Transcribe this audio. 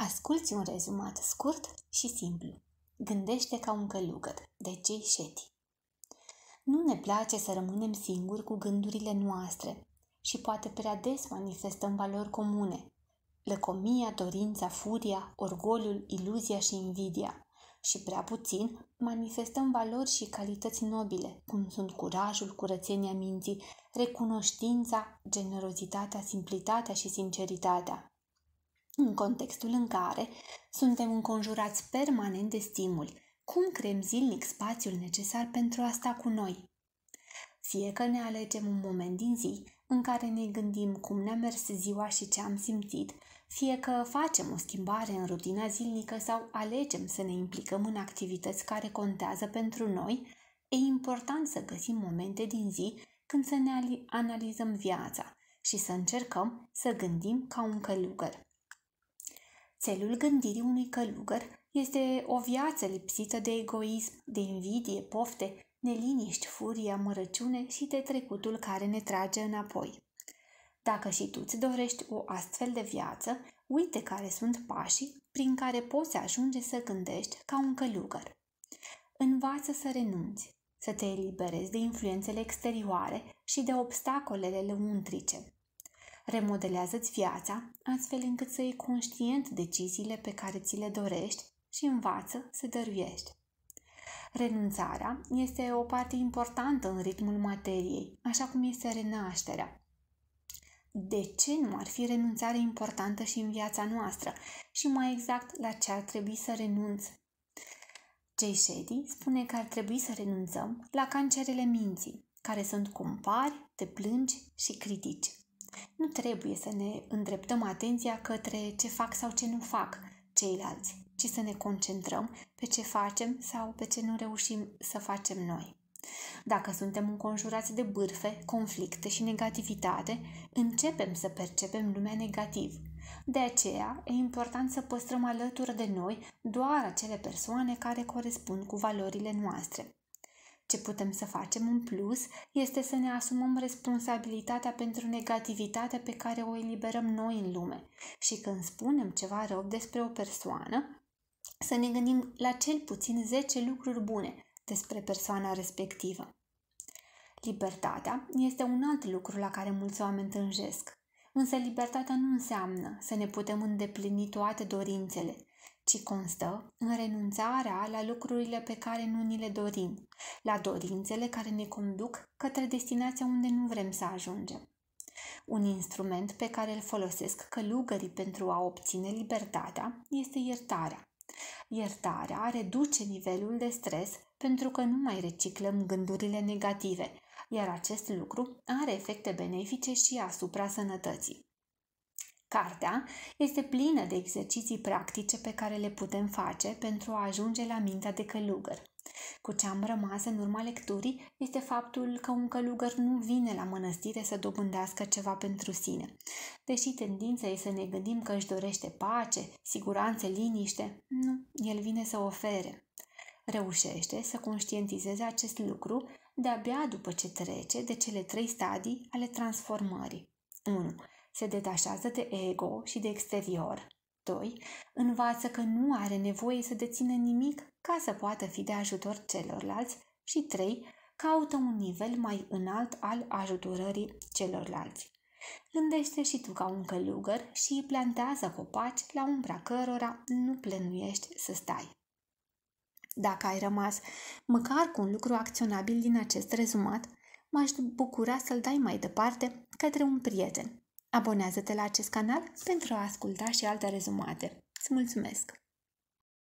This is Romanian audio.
Asculți un rezumat scurt și simplu. Gândește ca un călugăr, de Jay Shetty. Nu ne place să rămânem singuri cu gândurile noastre și poate prea des manifestăm valori comune. Lăcomia, dorința, furia, orgoliul, iluzia și invidia. Și prea puțin manifestăm valori și calități nobile, cum sunt curajul, curățenia minții, recunoștința, generozitatea, simplitatea și sinceritatea. În contextul în care suntem înconjurați permanent de stimuli, cum creăm zilnic spațiul necesar pentru a sta cu noi? Fie că ne alegem un moment din zi în care ne gândim cum ne-a mers ziua și ce am simțit, fie că facem o schimbare în rutina zilnică sau alegem să ne implicăm în activități care contează pentru noi, e important să găsim momente din zi când să ne analizăm viața și să încercăm să gândim ca un călugăr. Țelul gândirii unui călugăr este o viață lipsită de egoism, de invidie, pofte, neliniști, furie, amărăciune și de trecutul care ne trage înapoi. Dacă și tu îți dorești o astfel de viață, uite care sunt pașii prin care poți ajunge să gândești ca un călugăr. Învață să renunți, să te eliberezi de influențele exterioare și de obstacolele lăuntrice. Remodelează-ți viața astfel încât să iei conștient deciziile pe care ți le dorești și învață să dăruiești. Renunțarea este o parte importantă în ritmul materiei, așa cum este renașterea. De ce nu ar fi renunțarea importantă și în viața noastră? Și mai exact, la ce ar trebui să renunți? Jay Shetty spune că ar trebui să renunțăm la cancerele minții, care sunt compari, te plângi și critici. Nu trebuie să ne îndreptăm atenția către ce fac sau ce nu fac ceilalți, ci să ne concentrăm pe ce facem sau pe ce nu reușim să facem noi. Dacă suntem înconjurați de bârfe, conflicte și negativitate, începem să percepem lumea negativ. De aceea, e important să păstrăm alături de noi doar acele persoane care corespund cu valorile noastre. Ce putem să facem în plus este să ne asumăm responsabilitatea pentru negativitatea pe care o eliberăm noi în lume și când spunem ceva rău despre o persoană, să ne gândim la cel puțin 10 lucruri bune despre persoana respectivă. Libertatea este un alt lucru la care mulți oameni tânjesc, însă libertatea nu înseamnă să ne putem îndeplini toate dorințele, ci constă în renunțarea la lucrurile pe care nu ni le dorim, la dorințele care ne conduc către destinația unde nu vrem să ajungem. Un instrument pe care îl folosesc călugării pentru a obține libertatea este iertarea. Iertarea reduce nivelul de stres pentru că nu mai reciclăm gândurile negative, iar acest lucru are efecte benefice și asupra sănătății. Cartea este plină de exerciții practice pe care le putem face pentru a ajunge la mintea de călugăr. Cu ce am rămas în urma lecturii este faptul că un călugăr nu vine la mănăstire să dobândească ceva pentru sine. Deși tendința e să ne gândim că își dorește pace, siguranță, liniște, nu, el vine să ofere. Reușește să conștientizeze acest lucru de-abia după ce trece de cele 3 stadii ale transformării. 1. Se detașează de ego și de exterior. 2. Învață că nu are nevoie să dețină nimic ca să poată fi de ajutor celorlalți. Și 3. Caută un nivel mai înalt al ajutorării celorlalți. Gândește și tu ca un călugăr și plantează copaci la umbra cărora nu plănuiești să stai. Dacă ai rămas măcar cu un lucru acționabil din acest rezumat, m-aș bucura să-l dai mai departe către un prieten. Abonează-te la acest canal pentru a asculta și alte rezumate. Îți mulțumesc!